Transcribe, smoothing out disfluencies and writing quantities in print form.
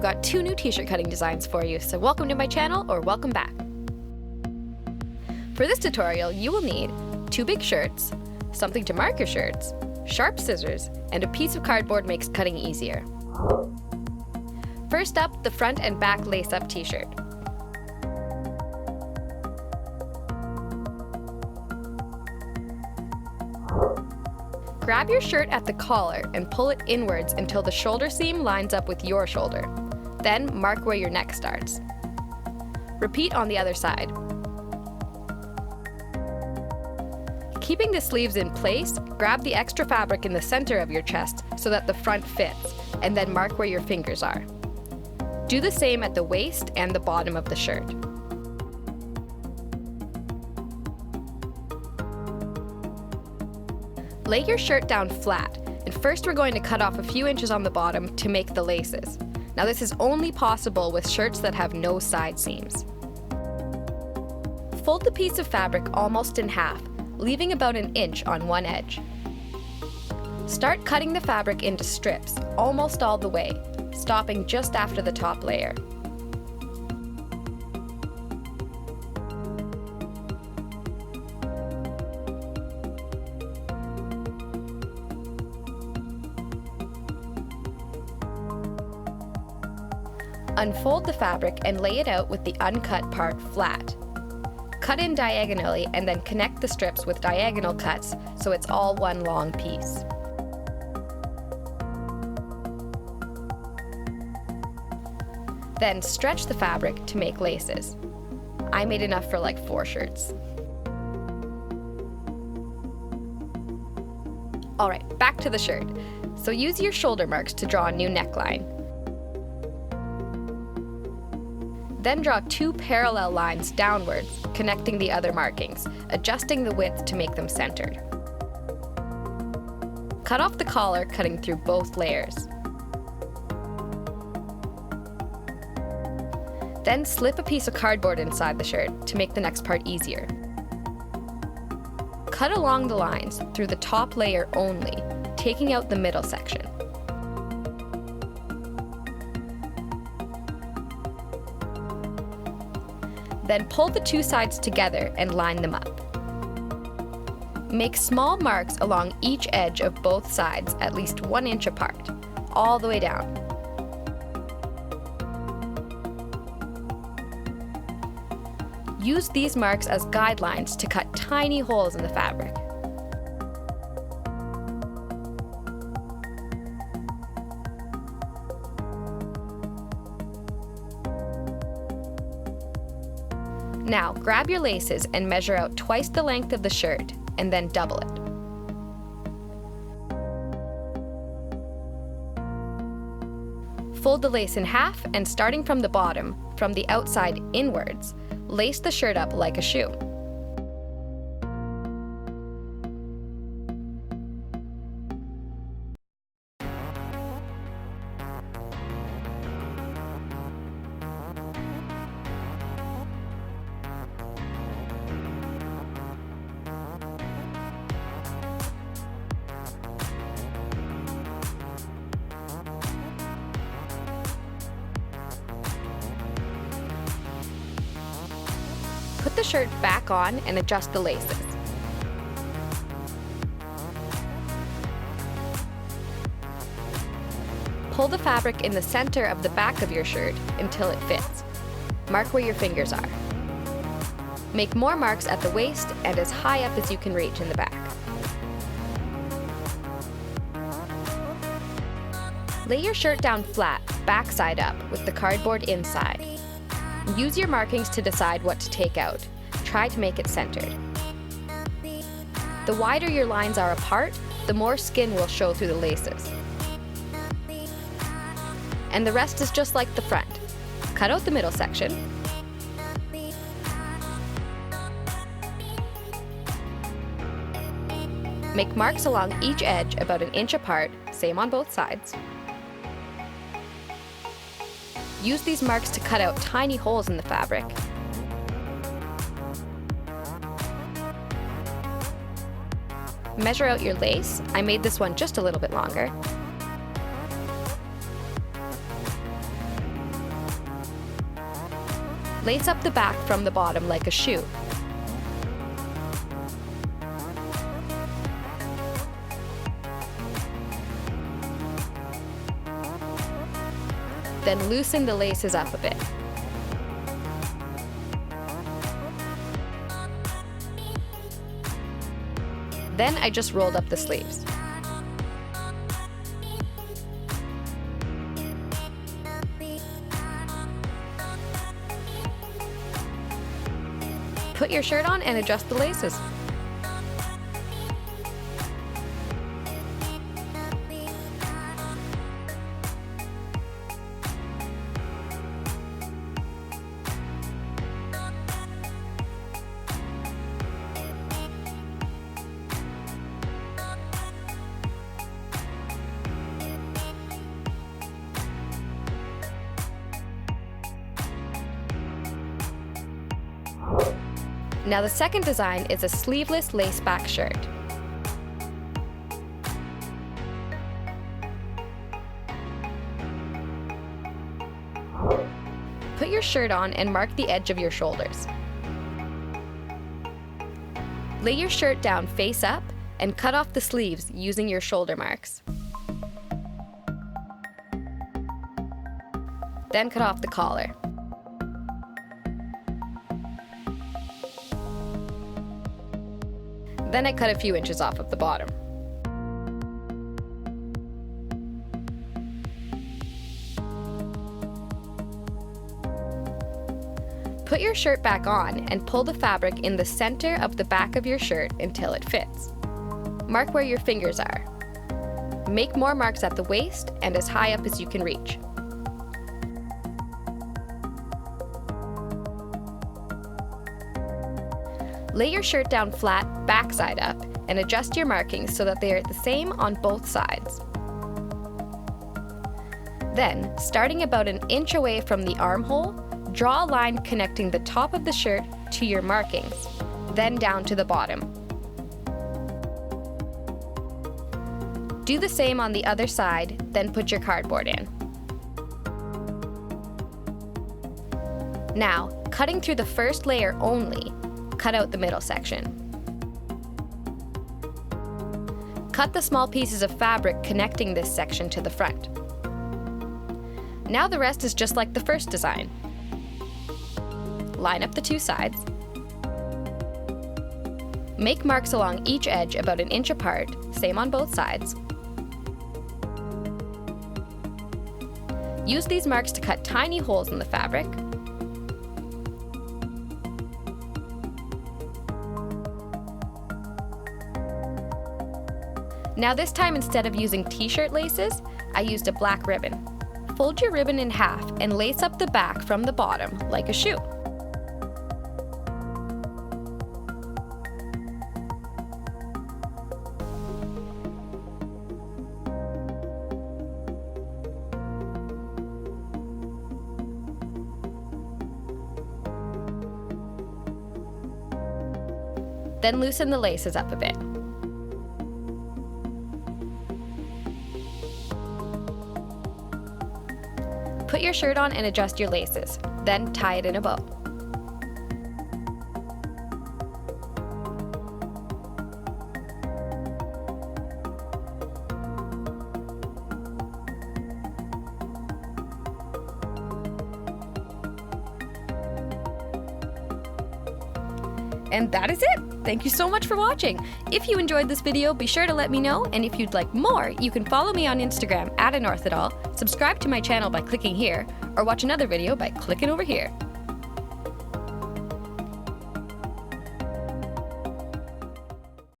got 2 new t-shirt cutting designs for you, so welcome to my channel or welcome back. For this tutorial, you will need 2 big shirts, something to mark your shirts, sharp scissors, and a piece of cardboard makes cutting easier. First up, the front and back lace-up t-shirt. Grab your shirt at the collar and pull it inwards until the shoulder seam lines up with your shoulder. Then mark where your neck starts. Repeat on the other side. Keeping the sleeves in place, grab the extra fabric in the center of your chest so that the front fits, and then mark where your fingers are. Do the same at the waist and the bottom of the shirt. Lay your shirt down flat, and first we're going to cut off a few inches on the bottom to make the laces. Now this is only possible with shirts that have no side seams. Fold the piece of fabric almost in half, leaving about an inch on one edge. Start cutting the fabric into strips, almost all the way, stopping just after the top layer. Unfold the fabric and lay it out with the uncut part flat. Cut in diagonally and then connect the strips with diagonal cuts so it's all one long piece. Then stretch the fabric to make laces. I made enough for like 4 shirts. Alright, back to the shirt. So use your shoulder marks to draw a new neckline. Then draw 2 parallel lines downwards, connecting the other markings, adjusting the width to make them centered. Cut off the collar, cutting through both layers. Then slip a piece of cardboard inside the shirt to make the next part easier. Cut along the lines through the top layer only, taking out the middle section. Then pull the 2 sides together and line them up. Make small marks along each edge of both sides at least 1 inch apart, all the way down. Use these marks as guidelines to cut tiny holes in the fabric. Now, grab your laces and measure out twice the length of the shirt, and then double it. Fold the lace in half, and starting from the bottom, from the outside inwards, lace the shirt up like a shoe. Put the shirt back on and adjust the laces. Pull the fabric in the center of the back of your shirt until it fits. Mark where your fingers are. Make more marks at the waist and as high up as you can reach in the back. Lay your shirt down flat, backside up, with the cardboard inside. Use your markings to decide what to take out. Try to make it centered. The wider your lines are apart, the more skin will show through the laces. And the rest is just like the front. Cut out the middle section. Make marks along each edge about an inch apart, same on both sides. Use these marks to cut out tiny holes in the fabric. Measure out your lace. I made this one just a little bit longer. Lace up the back from the bottom like a shoe. Then loosen the laces up a bit. Then I just rolled up the sleeves. Put your shirt on and adjust the laces. Now the second design is a sleeveless lace back shirt. Put your shirt on and mark the edge of your shoulders. Lay your shirt down face up and cut off the sleeves using your shoulder marks. Then cut off the collar. Then I cut a few inches off of the bottom. Put your shirt back on and pull the fabric in the center of the back of your shirt until it fits. Mark where your fingers are. Make more marks at the waist and as high up as you can reach. Lay your shirt down flat, backside up, and adjust your markings so that they are the same on both sides. Then, starting about an inch away from the armhole, draw a line connecting the top of the shirt to your markings, then down to the bottom. Do the same on the other side, then put your cardboard in. Now, cutting through the first layer only, cut out the middle section. Cut the small pieces of fabric connecting this section to the front. Now the rest is just like the first design. Line up the two sides. Make marks along each edge about an inch apart, same on both sides. Use these marks to cut tiny holes in the fabric. Now this time, instead of using t-shirt laces, I used a black ribbon. Fold your ribbon in half and lace up the back from the bottom like a shoe. Then loosen the laces up a bit. Put your shirt on and adjust your laces, then tie it in a bow. And that is it! Thank you so much for watching! If you enjoyed this video, be sure to let me know, and if you'd like more, you can follow me on Instagram @anorthitall, subscribe to my channel by clicking here, or watch another video by clicking over here.